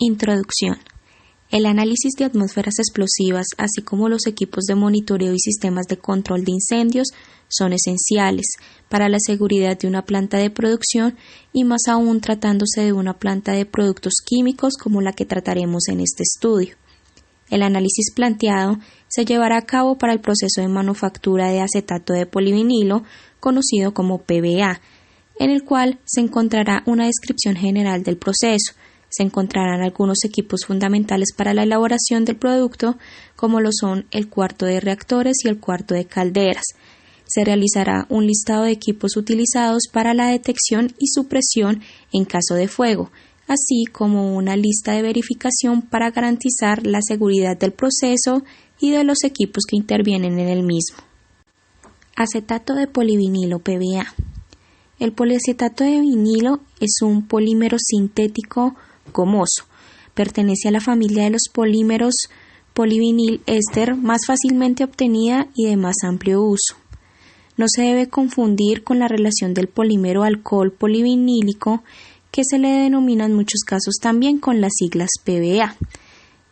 Introducción. El análisis de atmósferas explosivas, así como los equipos de monitoreo y sistemas de control de incendios, son esenciales para la seguridad de una planta de producción y más aún tratándose de una planta de productos químicos como la que trataremos en este estudio. El análisis planteado se llevará a cabo para el proceso de manufactura de acetato de polivinilo, conocido como PVA, en el cual se encontrará una descripción general del proceso. Se encontrarán algunos equipos fundamentales para la elaboración del producto, como lo son el cuarto de reactores y el cuarto de calderas. Se realizará un listado de equipos utilizados para la detección y supresión en caso de fuego, así como una lista de verificación para garantizar la seguridad del proceso y de los equipos que intervienen en el mismo. Acetato de polivinilo PVA. El poliacetato de vinilo es un polímero sintético gomoso. Pertenece a la familia de los polímeros polivinil éster más fácilmente obtenida y de más amplio uso. No se debe confundir con la relación del polímero alcohol polivinílico, que se le denomina en muchos casos también con las siglas PVA.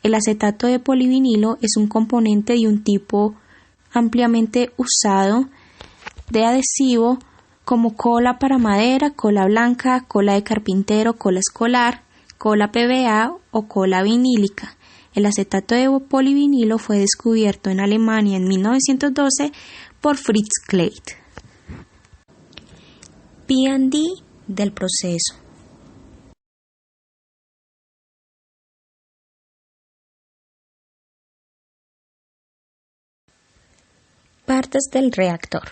El acetato de polivinilo es un componente de un tipo ampliamente usado de adhesivo como cola para madera, cola blanca, cola de carpintero, cola escolar, cola PVA o cola vinílica. El acetato de polivinilo fue descubierto en Alemania en 1912 por Fritz Kleid. P&D del proceso. Partes del reactor: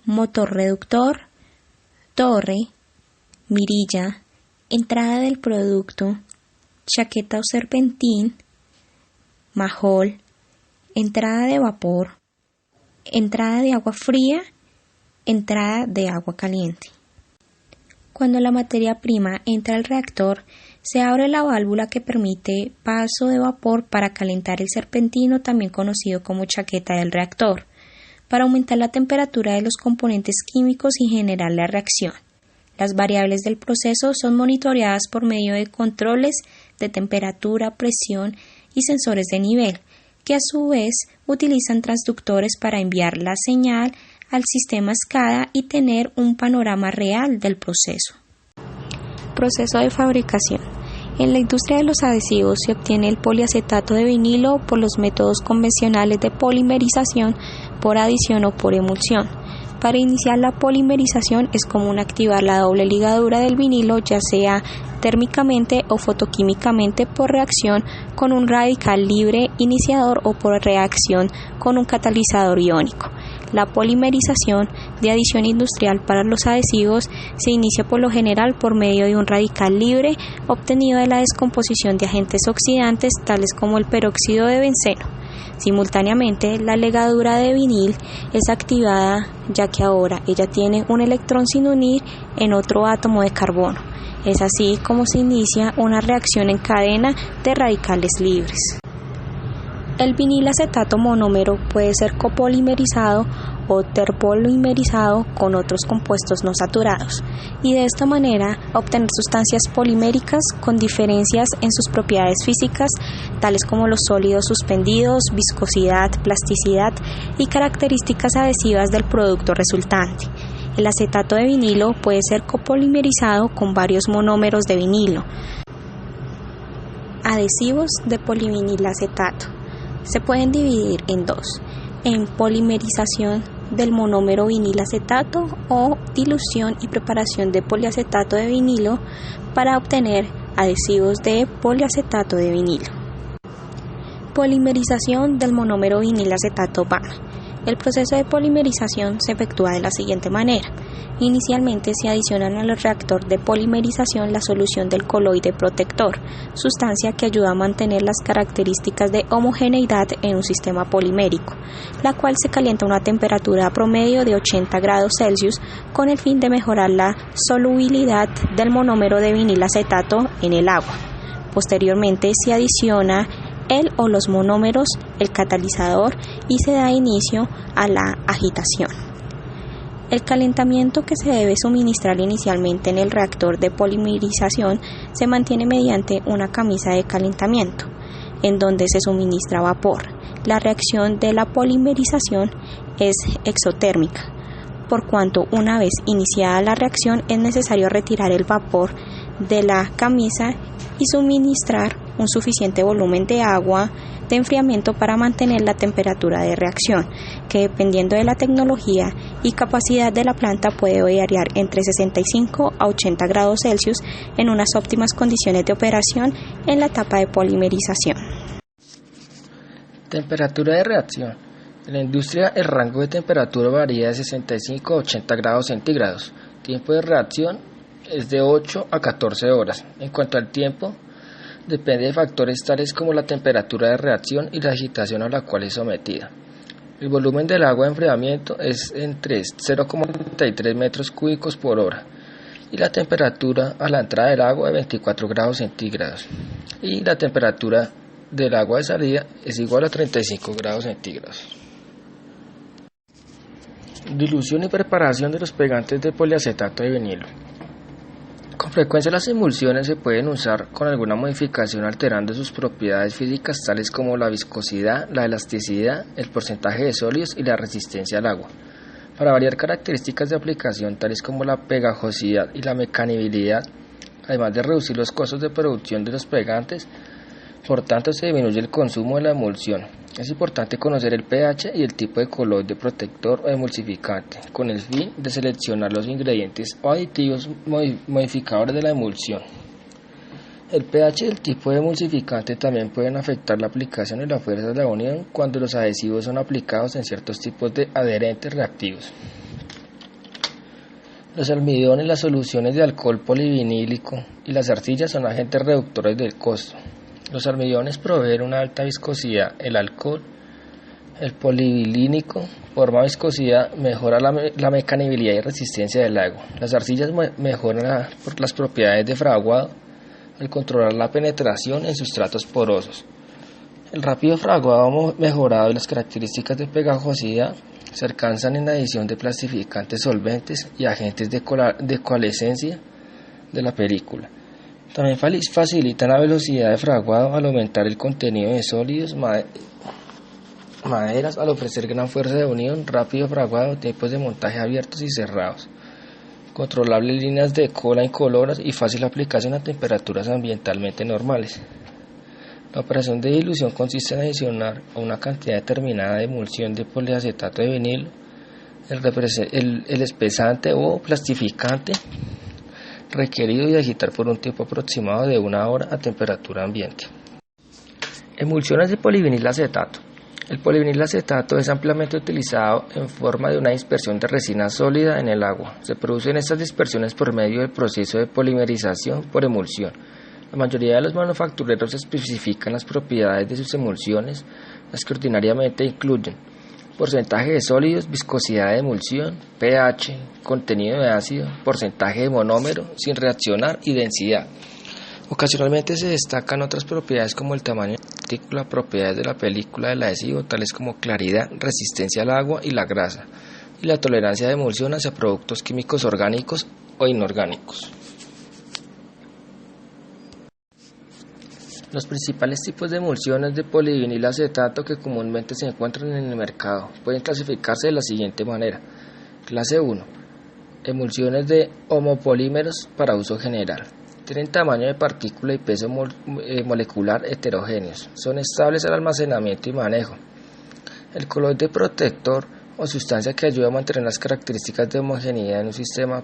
motor reductor, torre, mirilla, entrada del producto, chaqueta o serpentín, majol, entrada de vapor, entrada de agua fría, entrada de agua caliente. Cuando la materia prima entra al reactor, se abre la válvula que permite paso de vapor para calentar el serpentino, también conocido como chaqueta del reactor, para aumentar la temperatura de los componentes químicos y generar la reacción. Las variables del proceso son monitoreadas por medio de controles de temperatura, presión y sensores de nivel, que a su vez utilizan transductores para enviar la señal al sistema SCADA y tener un panorama real del proceso. Proceso de fabricación. En la industria de los adhesivos se obtiene el poliacetato de vinilo por los métodos convencionales de polimerización por adición o por emulsión. Para iniciar la polimerización es común activar la doble ligadura del vinilo, ya sea térmicamente o fotoquímicamente por reacción con un radical libre iniciador o por reacción con un catalizador iónico. La polimerización de adición industrial para los adhesivos se inicia por lo general por medio de un radical libre obtenido de la descomposición de agentes oxidantes tales como el peróxido de benceno. Simultáneamente, la ligadura de vinil es activada ya que ahora ella tiene un electrón sin unir en otro átomo de carbono. Es así como se inicia una reacción en cadena de radicales libres. El vinilacetato monómero puede ser copolimerizado o terpolimerizado con otros compuestos no saturados y de esta manera obtener sustancias poliméricas con diferencias en sus propiedades físicas tales como los sólidos suspendidos, viscosidad, plasticidad y características adhesivas del producto resultante. El acetato de vinilo puede ser copolimerizado con varios monómeros de vinilo. Adhesivos de polivinilacetato. Se pueden dividir en dos, en polimerización del monómero vinilacetato o dilución y preparación de poliacetato de vinilo para obtener adhesivos de poliacetato de vinilo. Polimerización del monómero vinilacetato VAM. El proceso de polimerización se efectúa de la siguiente manera. Inicialmente se adicionan al reactor de polimerización la solución del coloide protector, sustancia que ayuda a mantener las características de homogeneidad en un sistema polimérico, la cual se calienta a una temperatura promedio de 80 grados Celsius con el fin de mejorar la solubilidad del monómero de vinilacetato en el agua. Posteriormente se adiciona el o los monómeros, el catalizador y se da inicio a la agitación. El calentamiento que se debe suministrar inicialmente en el reactor de polimerización se mantiene mediante una camisa de calentamiento, en donde se suministra vapor. La reacción de la polimerización es exotérmica, por cuanto una vez iniciada la reacción es necesario retirar el vapor de la camisa y suministrar un suficiente volumen de agua de enfriamiento para mantener la temperatura de reacción, que dependiendo de la tecnología y capacidad de la planta puede variar entre 65 a 80 grados Celsius en unas óptimas condiciones de operación en la etapa de polimerización. Temperatura de reacción. En la industria el rango de temperatura varía de 65 a 80 grados centígrados. Tiempo de reacción es de 8 a 14 horas. En cuanto al tiempo, depende de factores tales como la temperatura de reacción y la agitación a la cual es sometida. El volumen del agua de enfriamiento es entre 0,33 metros cúbicos por hora y la temperatura a la entrada del agua de 24 grados centígrados y la temperatura del agua de salida es igual a 35 grados centígrados. Dilución y preparación de los pegantes de poliacetato de vinilo. Con frecuencia las emulsiones se pueden usar con alguna modificación alterando sus propiedades físicas tales como la viscosidad, la elasticidad, el porcentaje de sólidos y la resistencia al agua. Para variar características de aplicación tales como la pegajosidad y la mecanibilidad, además de reducir los costos de producción de los pegantes, por tanto se disminuye el consumo de la emulsión. Es importante conocer el pH y el tipo de coloide protector o emulsificante, con el fin de seleccionar los ingredientes o aditivos modificadores de la emulsión. El pH y el tipo de emulsificante también pueden afectar la aplicación y la fuerza de la unión cuando los adhesivos son aplicados en ciertos tipos de adherentes reactivos. Los almidones, las soluciones de alcohol polivinílico y las arcillas son agentes reductores del costo. Los almidones proveen una alta viscosidad, el alcohol, el polivilínico, por más viscosidad, mejora la mecanibilidad y resistencia del agua. Las arcillas mejoran las propiedades de fraguado al controlar la penetración en sustratos porosos. El rápido fraguado mejorado y las características de pegajosidad se alcanzan en la adición de plastificantes solventes y agentes de coalescencia de la película. También facilitan la velocidad de fraguado al aumentar el contenido de sólidos, maderas, al ofrecer gran fuerza de unión, rápido fraguado, tiempos de montaje abiertos y cerrados, controlables líneas de cola incoloras y fácil aplicación a temperaturas ambientalmente normales. La operación de dilución consiste en adicionar a una cantidad determinada de emulsión de poliacetato de vinilo, el espesante o plastificante requerido y agitar por un tiempo aproximado de 1 hora a temperatura ambiente. Emulsiones de polivinilacetato. El polivinilacetato es ampliamente utilizado en forma de una dispersión de resina sólida en el agua. Se producen estas dispersiones por medio del proceso de polimerización por emulsión. La mayoría de los manufactureros especifican las propiedades de sus emulsiones, las que ordinariamente incluyen porcentaje de sólidos, viscosidad de emulsión, pH, contenido de ácido, porcentaje de monómero sin reaccionar y densidad. Ocasionalmente se destacan otras propiedades como el tamaño de la partícula, propiedades de la película del adhesivo tales como claridad, resistencia al agua y la grasa, y la tolerancia de emulsión hacia productos químicos orgánicos o inorgánicos. Los principales tipos de emulsiones de polivinilacetato que comúnmente se encuentran en el mercado pueden clasificarse de la siguiente manera. Clase 1. Emulsiones de homopolímeros para uso general. Tienen tamaño de partícula y peso molecular heterogéneos. Son estables al almacenamiento y manejo. El coloide protector o sustancia que ayuda a mantener las características de homogeneidad en un sistema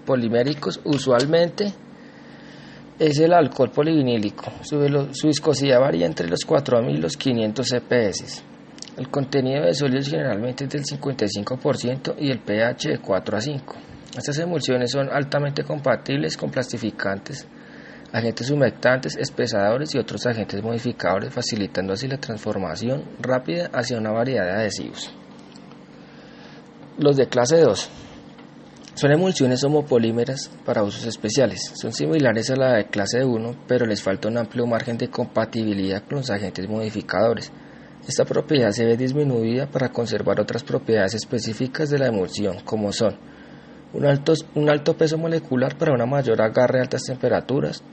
poliméricos usualmente es el alcohol polivinílico. Su viscosidad varía entre los 4.000 y los 500 CPS. El contenido de sólidos generalmente es del 55% y el pH de 4 a 5. Estas emulsiones son altamente compatibles con plastificantes, agentes humectantes, espesadores y otros agentes modificadores, facilitando así la transformación rápida hacia una variedad de adhesivos. Los de clase 2. Son emulsiones homopolímeras para usos especiales. Son similares a la de clase 1, pero les falta un amplio margen de compatibilidad con los agentes modificadores. Esta propiedad se ve disminuida para conservar otras propiedades específicas de la emulsión, como son un alto peso molecular para una mayor agarre a altas temperaturas,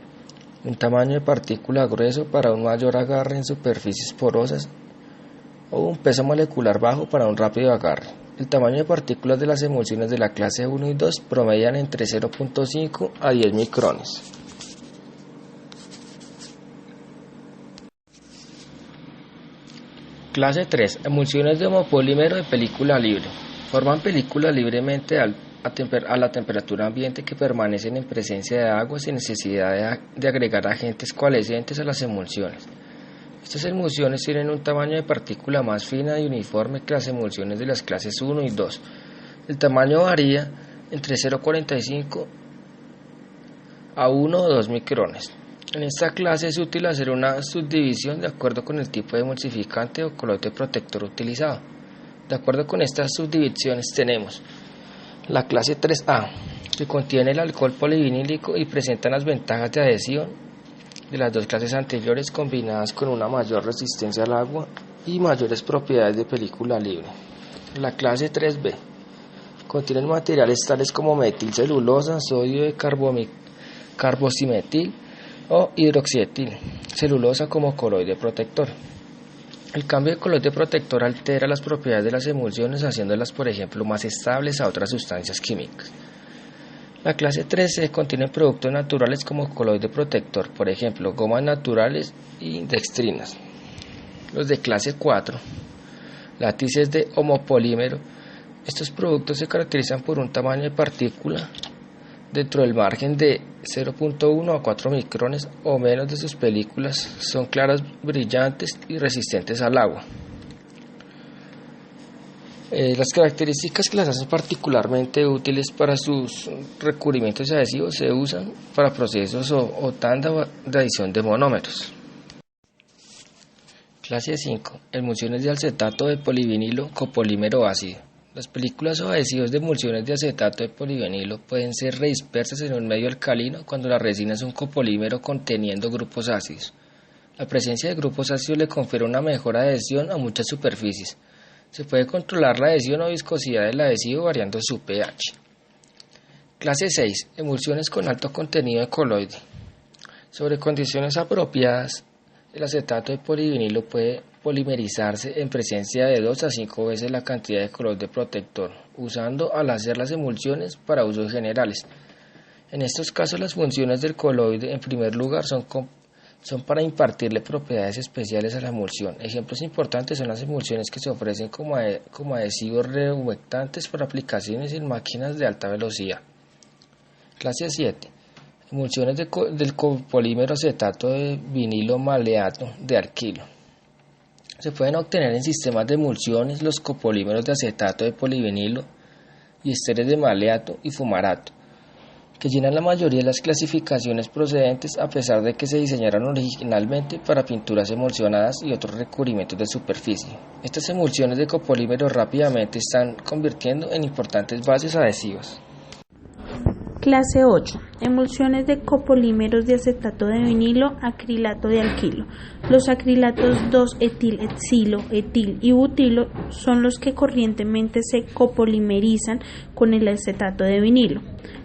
un tamaño de partícula grueso para un mayor agarre en superficies porosas, o un peso molecular bajo para un rápido agarre. El tamaño de partículas de las emulsiones de la clase 1 y 2 promedian entre 0.5 a 10 micrones. Clase 3. Emulsiones de homopolímero de película libre. Forman películas libremente a la temperatura ambiente que permanecen en presencia de agua sin necesidad de agregar agentes coalescentes a las emulsiones. Estas emulsiones tienen un tamaño de partícula más fina y uniforme que las emulsiones de las clases 1 y 2. El tamaño varía entre 0,45 a 1 o 2 micrones. En esta clase es útil hacer una subdivisión de acuerdo con el tipo de emulsificante o coloide protector utilizado. De acuerdo con estas subdivisiones tenemos la clase 3A, que contiene el alcohol polivinílico y presenta las ventajas de adhesión de las dos clases anteriores combinadas con una mayor resistencia al agua y mayores propiedades de película libre. La clase 3B contiene materiales tales como metilcelulosa, sodio de carbosimetil o hidroxietil celulosa como coloide protector. El cambio de coloide protector altera las propiedades de las emulsiones, haciéndolas, por ejemplo, más estables a otras sustancias químicas. La clase 3C contiene productos naturales como coloide protector, por ejemplo, gomas naturales y dextrinas. Los de clase 4, látices de homopolímero. Estos productos se caracterizan por un tamaño de partícula dentro del margen de 0.1 a 4 micrones o menos de sus películas, son claras, brillantes y resistentes al agua. Las características que las hacen particularmente útiles para sus recubrimientos adhesivos se usan para procesos o tanda de adición de monómeros. Clase 5. Emulsiones de acetato de polivinilo copolímero ácido. Las películas o adhesivos de emulsiones de acetato de polivinilo pueden ser redispersas en un medio alcalino cuando la resina es un copolímero conteniendo grupos ácidos. La presencia de grupos ácidos le confiere una mejor adhesión a muchas superficies. Se puede controlar la adhesión o viscosidad del adhesivo variando su pH. Clase 6. Emulsiones con alto contenido de coloide. Sobre condiciones apropiadas, el acetato de polivinilo puede polimerizarse en presencia de 2 a 5 veces la cantidad de coloide protector, usando al hacer las emulsiones para usos generales. En estos casos, las funciones del coloide, en primer lugar, son para impartirle propiedades especiales a la emulsión. Ejemplos importantes son las emulsiones que se ofrecen como adhesivos rehumectantes para aplicaciones en máquinas de alta velocidad. Clase 7. Emulsiones del copolímero acetato de vinilo maleato de alquilo. Se pueden obtener en sistemas de emulsiones los copolímeros de acetato de polivinilo y esteres de maleato y fumarato, que llenan la mayoría de las clasificaciones procedentes a pesar de que se diseñaron originalmente para pinturas emulsionadas y otros recubrimientos de superficie. Estas emulsiones de copolímeros rápidamente están convirtiendo en importantes bases adhesivas. Clase 8. Emulsiones de copolímeros de acetato de vinilo, acrilato de alquilo. Los acrilatos 2-etil, etzilo, etil y butilo son los que corrientemente se copolimerizan con el acetato de vinilo.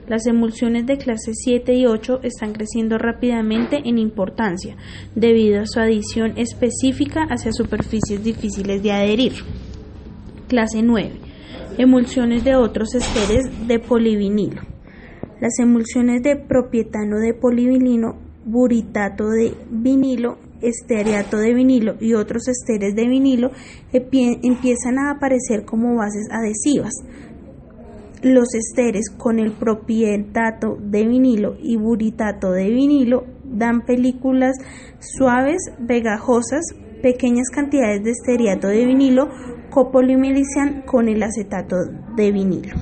Las emulsiones de clase 7 y 8 están creciendo rápidamente en importancia debido a su adición específica hacia superficies difíciles de adherir. Clase 9. Emulsiones de otros esteres de polivinilo. Las emulsiones de propietano de polivinilo, buritato de vinilo, estearato de vinilo y otros esteres de vinilo empiezan a aparecer como bases adhesivas. Los esteres con el propietato de vinilo y buritato de vinilo dan películas suaves, pegajosas. Pequeñas cantidades de estearato de vinilo copolimerizan con el acetato de vinilo.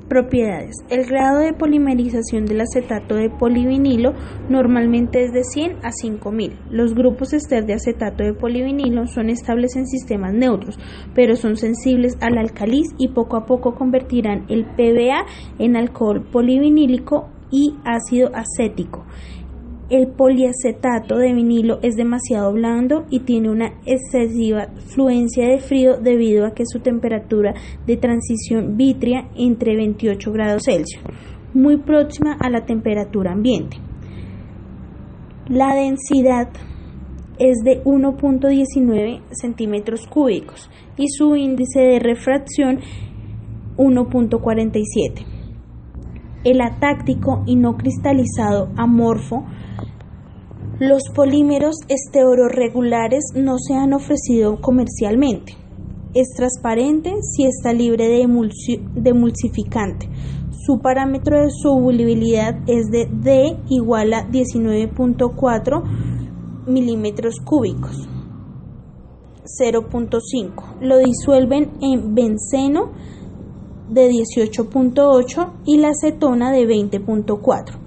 Propiedades. El grado de polimerización del acetato de polivinilo normalmente es de 100 a 5000. Los grupos ester de acetato de polivinilo son estables en sistemas neutros, pero son sensibles al álcalis y poco a poco convertirán el PBA en alcohol polivinílico y ácido acético El poliacetato de vinilo es demasiado blando y tiene una excesiva fluencia de frío debido a que su temperatura de transición vítrea entre 28 grados Celsius, muy próxima a la temperatura ambiente. La densidad es de 1.19 centímetros cúbicos y su índice de refracción 1.47. El atáctico y no cristalizado amorfo. Los polímeros esteroregulares no se han ofrecido comercialmente. Es transparente si está libre de emulsificante. Su parámetro de solubilidad es de D igual a 19.4 milímetros cúbicos, 0.5. Lo disuelven en benceno de 18.8 y la acetona de 20.4.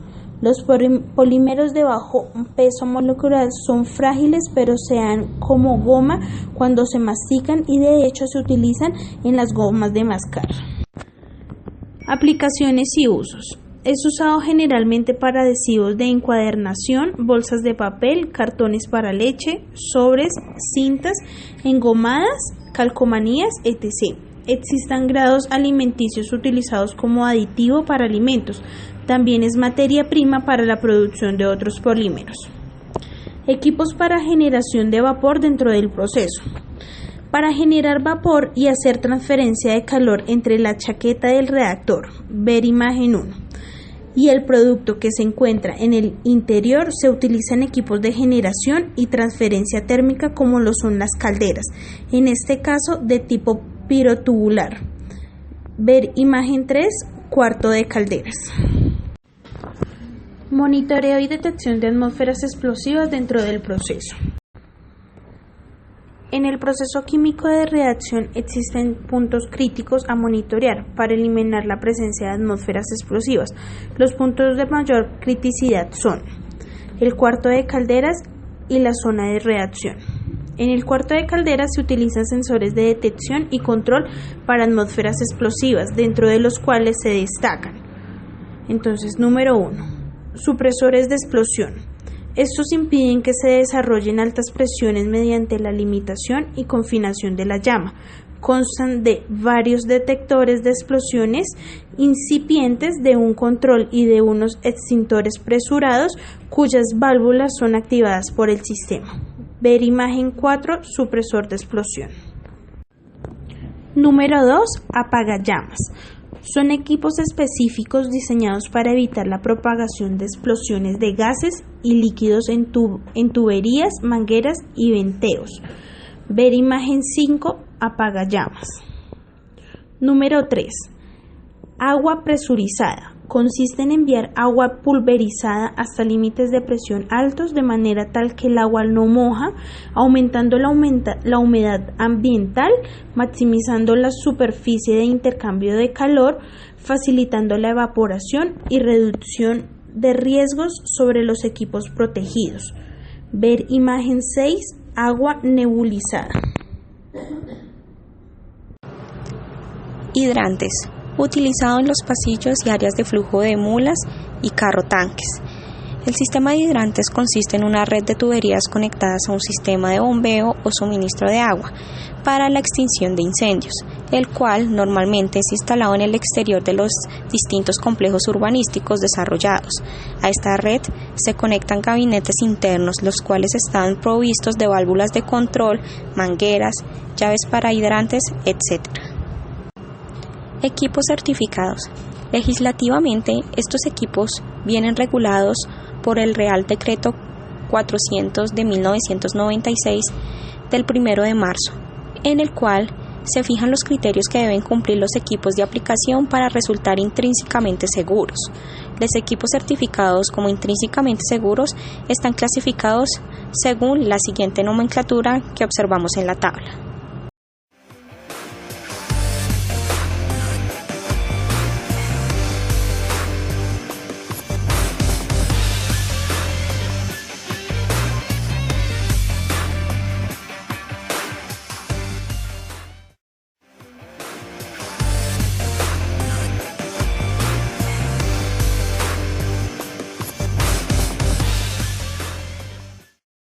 Los polímeros de bajo peso molecular son frágiles, pero se dan como goma cuando se mastican y de hecho se utilizan en las gomas de mascar. Aplicaciones y usos. Es usado generalmente para adhesivos de encuadernación, bolsas de papel, cartones para leche, sobres, cintas, engomadas, calcomanías, etc. Existen grados alimenticios utilizados como aditivo para alimentos. También es materia prima para la producción de otros polímeros. Equipos para generación de vapor dentro del proceso. Para generar vapor y hacer transferencia de calor entre la chaqueta del reactor, ver imagen 1, y el producto que se encuentra en el interior, se utilizan equipos de generación y transferencia térmica como lo son las calderas, en este caso de tipo pirotubular. Ver imagen 3, cuarto de calderas. Monitoreo y detección de atmósferas explosivas dentro del proceso. En el proceso químico de reacción existen puntos críticos a monitorear para eliminar la presencia de atmósferas explosivas. Los puntos de mayor criticidad son el cuarto de calderas y la zona de reacción. En el cuarto de calderas se utilizan sensores de detección y control para atmósferas explosivas, dentro de los cuales se destacan. Entonces, número 1, supresores de explosión. Estos impiden que se desarrollen altas presiones mediante la limitación y confinación de la llama. Constan de varios detectores de explosiones incipientes, de un control y de unos extintores presurados cuyas válvulas son activadas por el sistema. Ver imagen 4, supresor de explosión. Número 2, apagallamas. Son equipos específicos diseñados para evitar la propagación de explosiones de gases y líquidos en tuberías, mangueras y venteos. Ver imagen 5, apagallamas. Número 3. Agua presurizada. Consiste en enviar agua pulverizada hasta límites de presión altos de manera tal que el agua no moja, aumentando la humedad ambiental, maximizando la superficie de intercambio de calor, facilitando la evaporación y reducción de riesgos sobre los equipos protegidos. Ver imagen 6, agua nebulizada. Hidrantes. Utilizado en los pasillos y áreas de flujo de mulas y carro tanques. El sistema de hidrantes consiste en una red de tuberías conectadas a un sistema de bombeo o suministro de agua para la extinción de incendios, el cual normalmente es instalado en el exterior de los distintos complejos urbanísticos desarrollados. A esta red se conectan gabinetes internos, los cuales están provistos de válvulas de control, mangueras, llaves para hidrantes, etc. Equipos certificados. Legislativamente, estos equipos vienen regulados por el Real Decreto 400 de 1996 del 1 de marzo, en el cual se fijan los criterios que deben cumplir los equipos de aplicación para resultar intrínsecamente seguros. Los equipos certificados como intrínsecamente seguros están clasificados según la siguiente nomenclatura que observamos en la tabla.